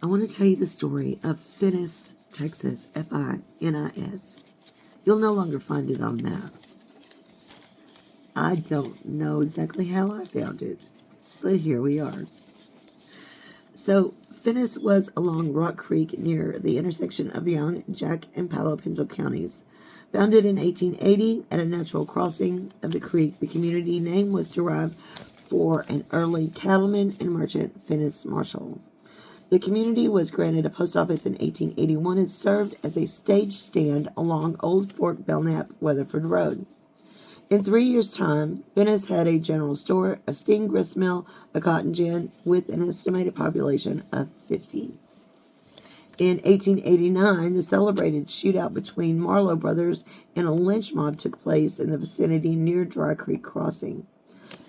I want to tell you the story of Finis, Texas, Finis. You'll no longer find it on a map. I don't know exactly how I found it, but here we are. So, Finis was along Rock Creek near the intersection of Young, Jack, and Palo Pinto counties. Founded in 1880 at a natural crossing of the creek, the community name was derived for an early cattleman and merchant, Finis Marshall. The community was granted a post office in 1881 and served as a stage stand along Old Fort Belknap, Weatherford Road. In 3 years' time, Finis had a general store, a steam grist mill, a cotton gin, with an estimated population of 50. In 1889, the celebrated shootout between Marlowe brothers and a lynch mob took place in the vicinity near Dry Creek Crossing.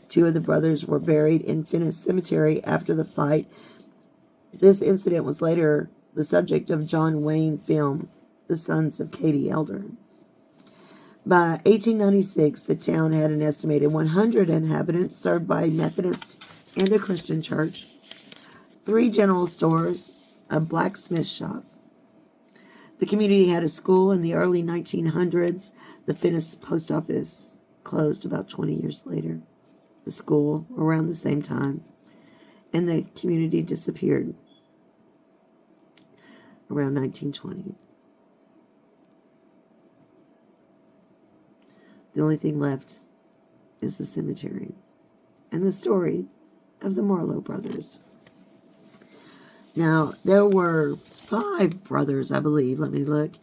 2 of the brothers were buried in Finis Cemetery after the fight. This incident was later the subject of John Wayne film, The Sons of Katie Elder. By 1896, the town had an estimated 100 inhabitants, served by a Methodist and a Christian church, 3 general stores, a blacksmith shop. The community had a school in the early 1900s. The Finis post office closed about 20 years later. The school around the same time, and the community disappeared around 1920. The only thing left is the cemetery and the story of the Marlowe brothers. Now, there were 5 brothers, I believe. Let me look.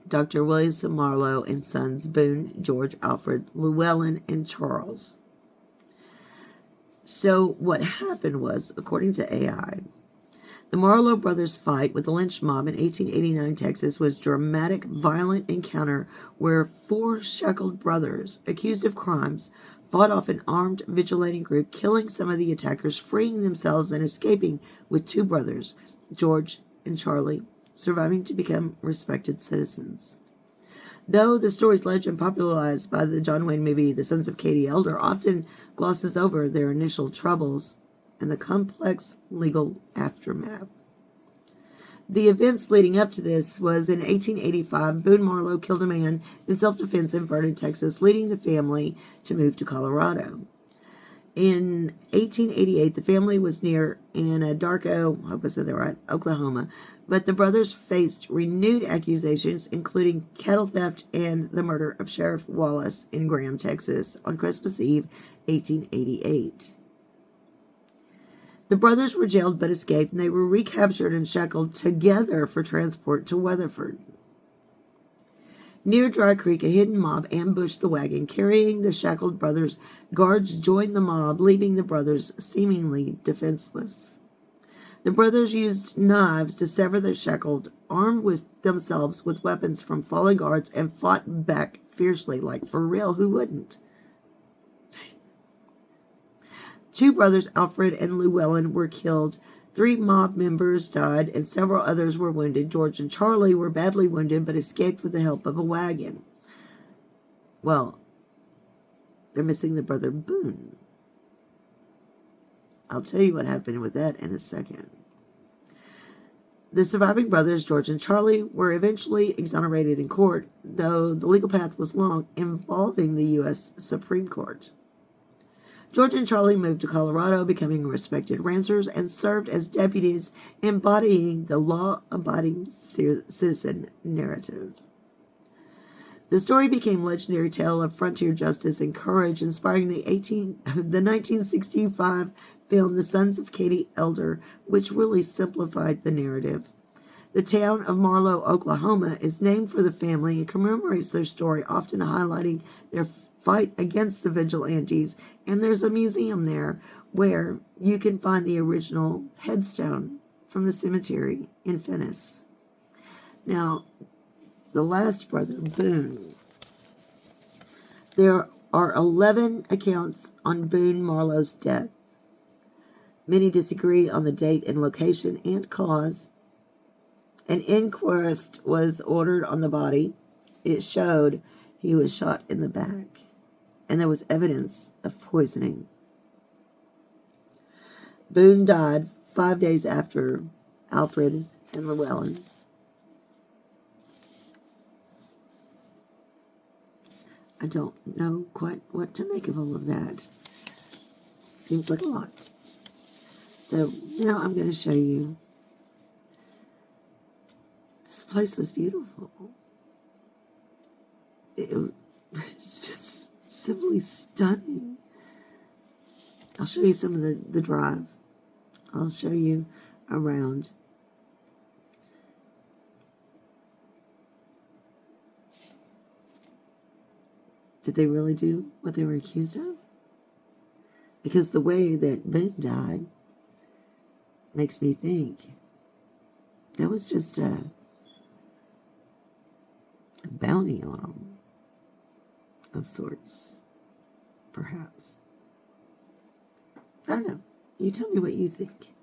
Dr. William Marlowe and sons Boone, George, Alfred, Llewellyn, and Charles. So what happened was, according to AI, the Marlowe brothers' fight with the lynch mob in 1889 Texas was a dramatic, violent encounter where 4 shackled brothers, accused of crimes, fought off an armed vigilante group, killing some of the attackers, freeing themselves, and escaping with 2 brothers, George and Charlie, surviving to become respected citizens. Though the story's legend, popularized by the John Wayne movie The Sons of Katie Elder, often glosses over their initial troubles and the complex legal aftermath. The events leading up to this was in 1885, Boone Marlowe killed a man in self-defense in Vernon, Texas, leading the family to move to Colorado. In 1888, the family was near Anadarko, I hope I said that right, Oklahoma, but the brothers faced renewed accusations, including cattle theft and the murder of Sheriff Wallace in Graham, Texas, on Christmas Eve, 1888. The brothers were jailed but escaped, and they were recaptured and shackled together for transport to Weatherford. Near Dry Creek, a hidden mob ambushed the wagon, carrying the shackled brothers. Guards joined the mob, leaving the brothers seemingly defenseless. The brothers used knives to sever their shackles, armed with themselves with weapons from fallen guards, and fought back fiercely, like for real, who wouldn't? 2 brothers, Alfred and Llewellyn, were killed. 3 mob members died, and several others were wounded. George and Charlie were badly wounded, but escaped with the help of a wagon. Well, they're missing the brother Boone. I'll tell you what happened with that in a second. The surviving brothers, George and Charlie, were eventually exonerated in court, though the legal path was long, involving the U.S. Supreme Court. George and Charlie moved to Colorado, becoming respected ranchers, and served as deputies, embodying the law-abiding citizen narrative. The story became a legendary tale of frontier justice and courage, inspiring the 1965 film The Sons of Katie Elder, which really simplified the narrative. The town of Marlowe, Oklahoma, is named for the family and commemorates their story, often highlighting their fight against the vigilantes, and there's a museum there where you can find the original headstone from the cemetery in Finis. Now, the last brother, Boone. There are 11 accounts on Boone Marlowe's death. Many disagree on the date and location and cause. An inquest was ordered on the body. It showed he was shot in the back, and there was evidence of poisoning. Boone died 5 days after Alfred and Llewellyn. I don't know quite what to make of all of that. Seems like a lot. So now I'm going to show you. This place was beautiful. It's just simply stunning. I'll show you some of the drive. I'll show you around. Did they really do what they were accused of? Because the way that Boone died makes me think that was just a bounty on them of sorts, perhaps. I don't know. You tell me what you think.